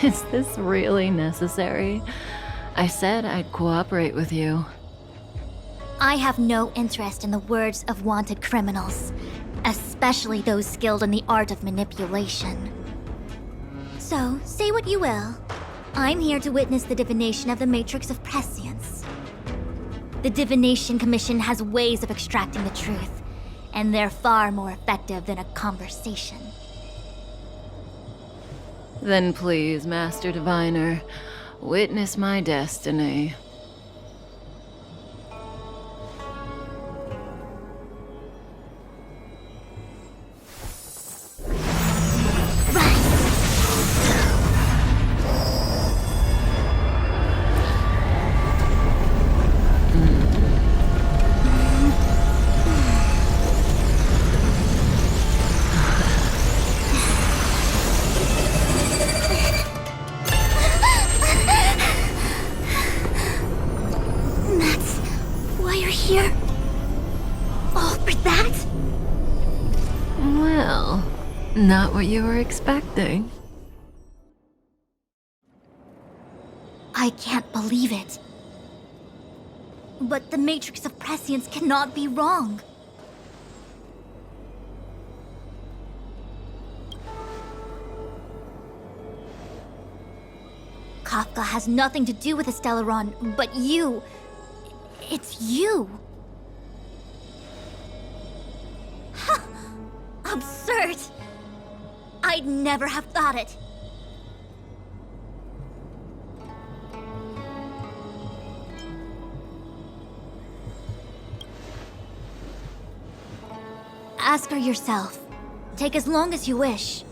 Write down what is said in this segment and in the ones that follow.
Is this really necessary? I said I'd cooperate with you. I have no interest in the words of wanted criminals, especially those skilled in the art of manipulation. So, say what you will. I'm here to witness the divination of the Matrix of Prescience. The Divination Commission has ways of extracting the truth, and they're far more effective than a conversation. Then please, Master Diviner, witness my destiny. Not what you were expecting. I can't believe it. But the Matrix of Prescience cannot be wrong. Kafka has nothing to do with the Stellaron, but you... It's you. Absurd! I'd never have thought it. Ask her yourself. Take as long as you wish.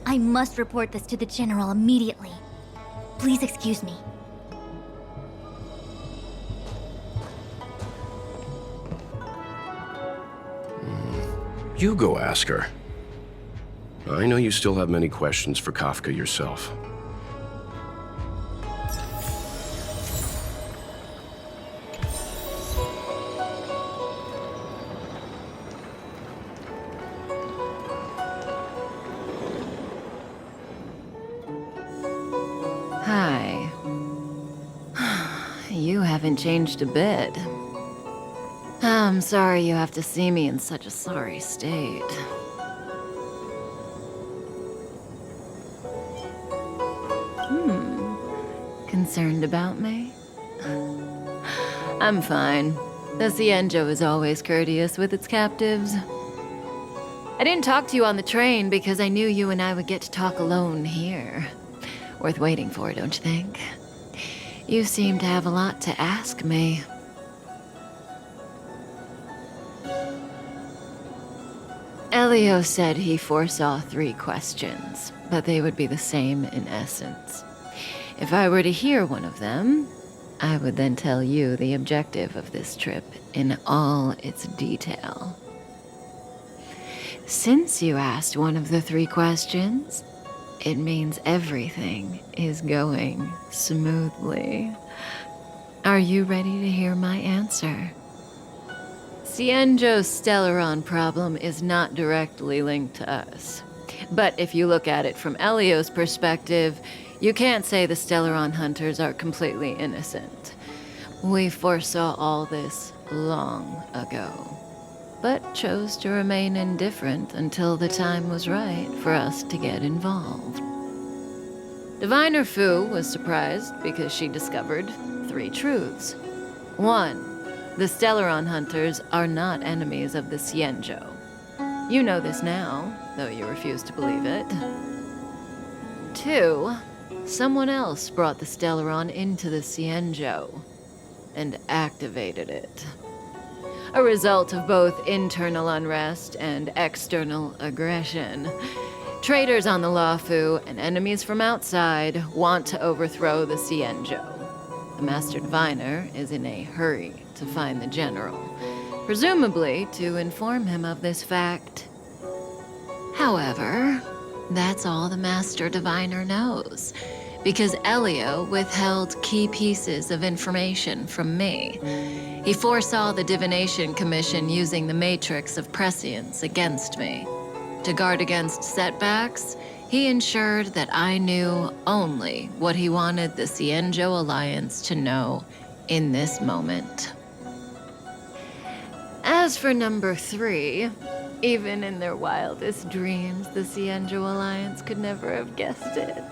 I must report this to the General immediately. Please excuse me. You go ask her. I know you still have many questions for Kafka yourself. Hi. You haven't changed a bit. I'm sorry you have to see me in such a sorry state. Concerned about me? I'm fine. The Cienjo is always courteous with its captives. I didn't talk to you on the train because I knew you and I would get to talk alone here. Worth waiting for, don't you think? You seem to have a lot to ask me. Elio said he foresaw 3 questions, but they would be the same in essence. If I were to hear one of them, I would then tell you the objective of this trip in all its detail. Since you asked one of the 3 questions, it means everything is going smoothly. Are you ready to hear my answer? Cienjo's Stellaron problem is not directly linked to us. But if you look at it from Elio's perspective, you can't say the Stellaron hunters are completely innocent. We foresaw all this long ago, but chose to remain indifferent until the time was right for us to get involved. Diviner Fu was surprised because she discovered 3 truths. 1. The Stellaron hunters are not enemies of the Cienjo. You know this now, though you refuse to believe it. 2. Someone else brought the Stellaron into the Cienjo and activated it. A result of both internal unrest and external aggression. Traitors on the Luofu and enemies from outside want to overthrow the Cienjo. The Master Diviner is in a hurry to find the General, presumably to inform him of this fact. However, that's all the Master Diviner knows, because Elio withheld key pieces of information from me. He foresaw the Divination Commission using the Matrix of Prescience against me. To guard against setbacks, He ensured that I knew only what he wanted the Cienjo Alliance to know in this moment. As for number 3, even in their wildest dreams, the Cienjo Alliance could never have guessed it.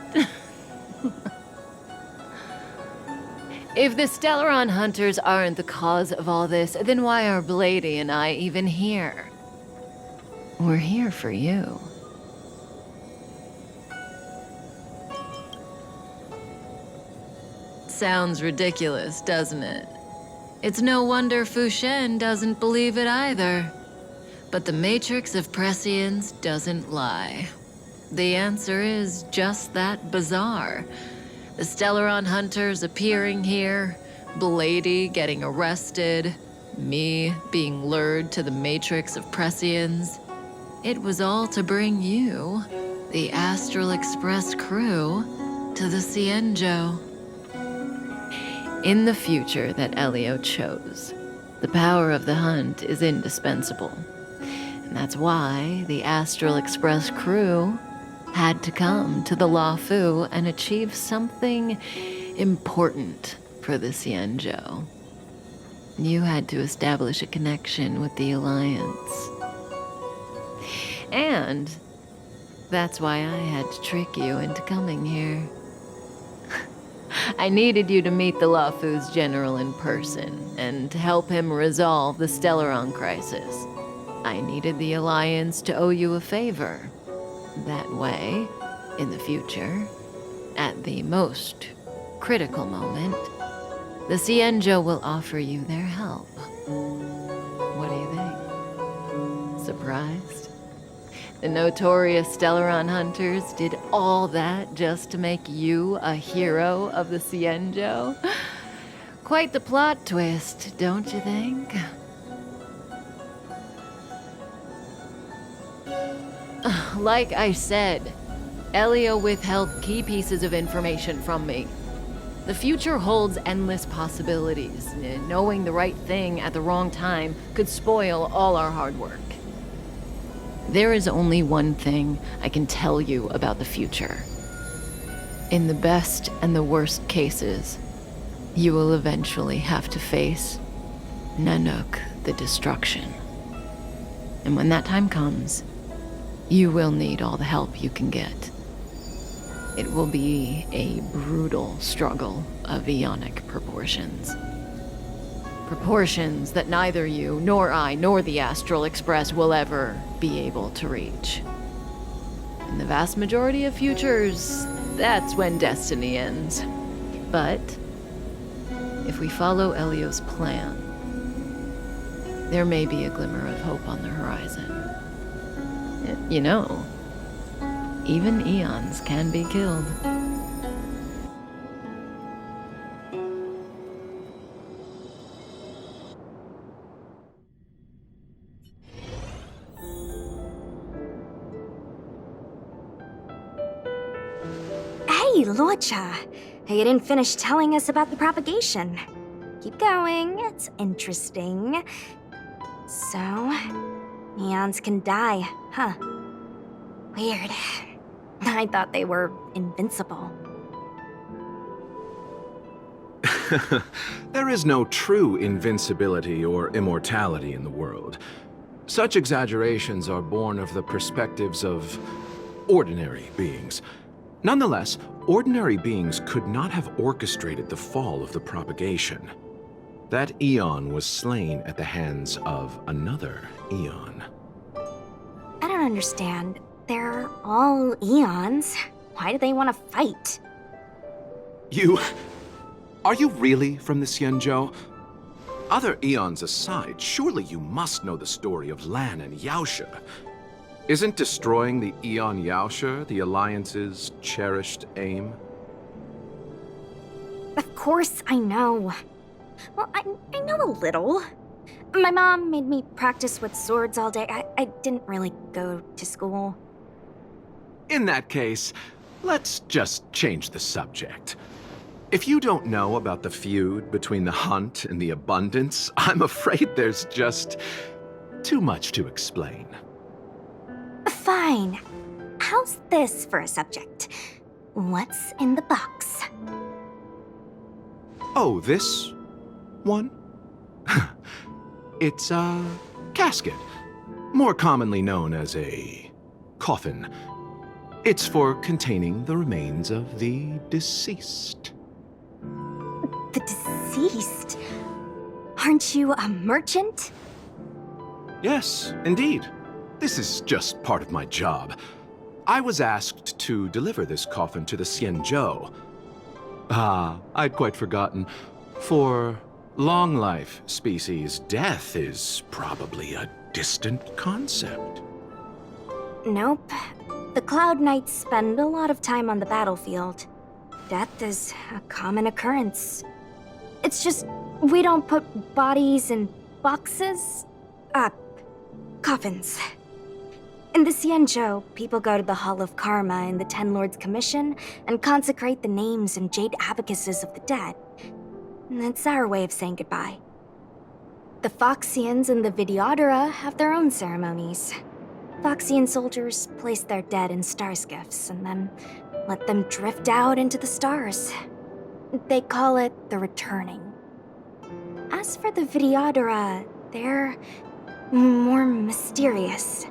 If the Stellaron Hunters aren't the cause of all this, then why are Blady and I even here? We're here for you. Sounds ridiculous, doesn't it? It's no wonder Fu Shen doesn't believe it either. But the Matrix of Prescience doesn't lie. The answer is just that bizarre. The Stellaron Hunters appearing here, Blady getting arrested, me being lured to the Matrix of Prescience. It was all to bring you, the Astral Express crew, to the Cienjo. In the future that Elio chose, the power of the hunt is indispensable. And that's why the Astral Express crew had to come to the Luofu and achieve something important for the Cienjo. You had to establish a connection with the Alliance. And that's why I had to trick you into coming here. I needed you to meet the Luofu's general in person and to help him resolve the Stellaron crisis. I needed the Alliance to owe you a favor. That way, in the future, at the most critical moment, the Cienjo will offer you their help. What do you think? Surprised? The notorious Stellaron Hunters did all that just to make you a hero of the Cienjo? Quite the plot twist, don't you think? Like I said, Elio withheld key pieces of information from me. The future holds endless possibilities. Knowing the right thing at the wrong time could spoil all our hard work. There is only one thing I can tell you about the future. In the best and the worst cases, you will eventually have to face Nanook the Destruction. And when that time comes, you will need all the help you can get. It will be a brutal struggle of eonic proportions. Proportions that neither you, nor I, nor the Astral Express will ever be able to reach. In the vast majority of futures, that's when destiny ends. But if we follow Elio's plan, there may be a glimmer of hope on the horizon. You know, even eons can be killed. Hey, Luocha! You didn't finish telling us about the propagation. Keep going, it's interesting. So, eons can die, huh? Weird. I thought they were invincible. There is no true invincibility or immortality in the world. Such exaggerations are born of the perspectives of ordinary beings. Nonetheless, ordinary beings could not have orchestrated the fall of the propagation. That eon was slain at the hands of another eon. I don't understand. They're all eons. Why do they want to fight? Are you really from the Cienjo? Other eons aside, surely you must know the story of Lan and Yaoshe. Isn't destroying the Eon Yaoshe the Alliance's cherished aim? Of course I know. Well, I know a little. My mom made me practice with swords all day. I didn't really go to school. In that case, let's just change the subject. If you don't know about the feud between the Hunt and the Abundance, I'm afraid there's just too much to explain. Fine. how's this for a subject? What's in the box? Oh, this one? It's a casket, more commonly known as a coffin. It's for containing the remains of the deceased. The deceased? Aren't you a merchant? Yes, indeed. This is just part of my job. I was asked to deliver this coffin to the Xianzhou. I'd quite forgotten. For long life species, death is probably a distant concept. Nope. The Cloud Knights spend a lot of time on the battlefield. Death is a common occurrence. It's just, we don't put bodies in boxes? Coffins. In the Xianzhou, people go to the Hall of Karma in the Ten Lords Commission and consecrate the names and jade abacuses of the dead. It's our way of saying goodbye. The Foxians and the Videodora have their own ceremonies. Foxian soldiers place their dead in star skiffs and then let them drift out into the stars. They call it the returning. As for the Videodora, they're more mysterious.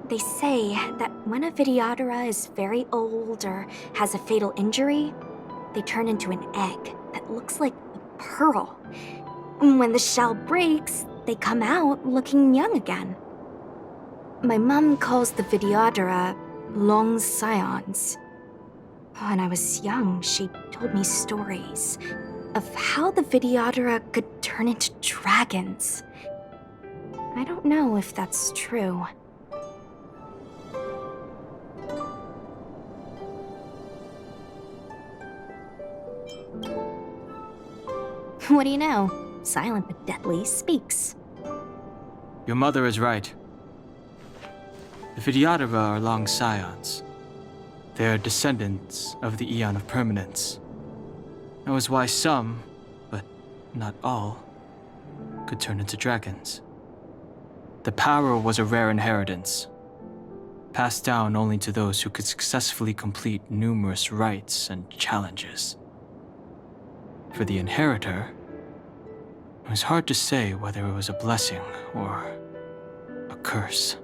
They say that when a Videodora is very old or has a fatal injury, they turn into an egg that looks like a pearl. When the shell breaks, they come out looking young again. My mom calls the Videodora long scions. When I was young, she told me stories of how the Videodora could turn into dragons. I don't know if that's true. What do you know? Silent but deadly speaks. Your mother is right. The Videodora are long scions. They are descendants of the Eon of Permanence. That was why some, but not all, could turn into dragons. The power was a rare inheritance, passed down only to those who could successfully complete numerous rites and challenges. For the inheritor, it was hard to say whether it was a blessing or a curse.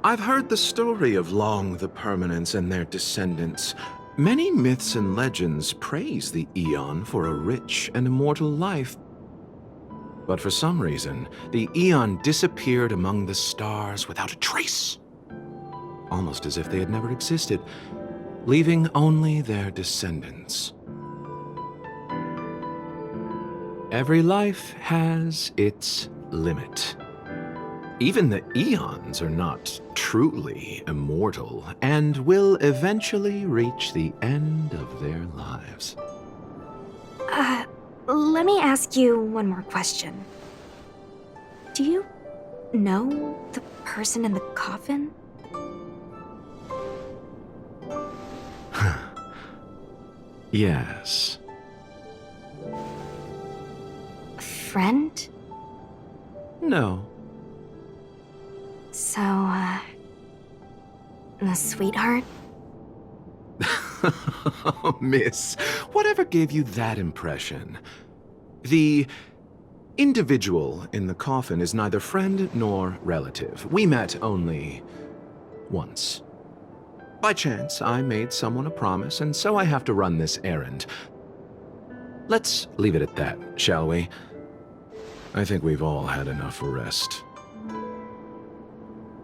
I've heard the story of Long the Permanence and their descendants. Many myths and legends praise the Eon for a rich and immortal life. But for some reason, the Eon disappeared among the stars without a trace. Almost as if they had never existed, leaving only their descendants. Every life has its limit. Even the Eons are not truly immortal and will eventually reach the end of their lives. Let me ask you one more question. Do you know the person in the coffin? Yes. A friend? No. So, a sweetheart? Miss, whatever gave you that impression? The individual in the coffin is neither friend nor relative. We met only once. By chance, I made someone a promise, and so I have to run this errand. Let's leave it at that, shall we? I think we've all had enough rest.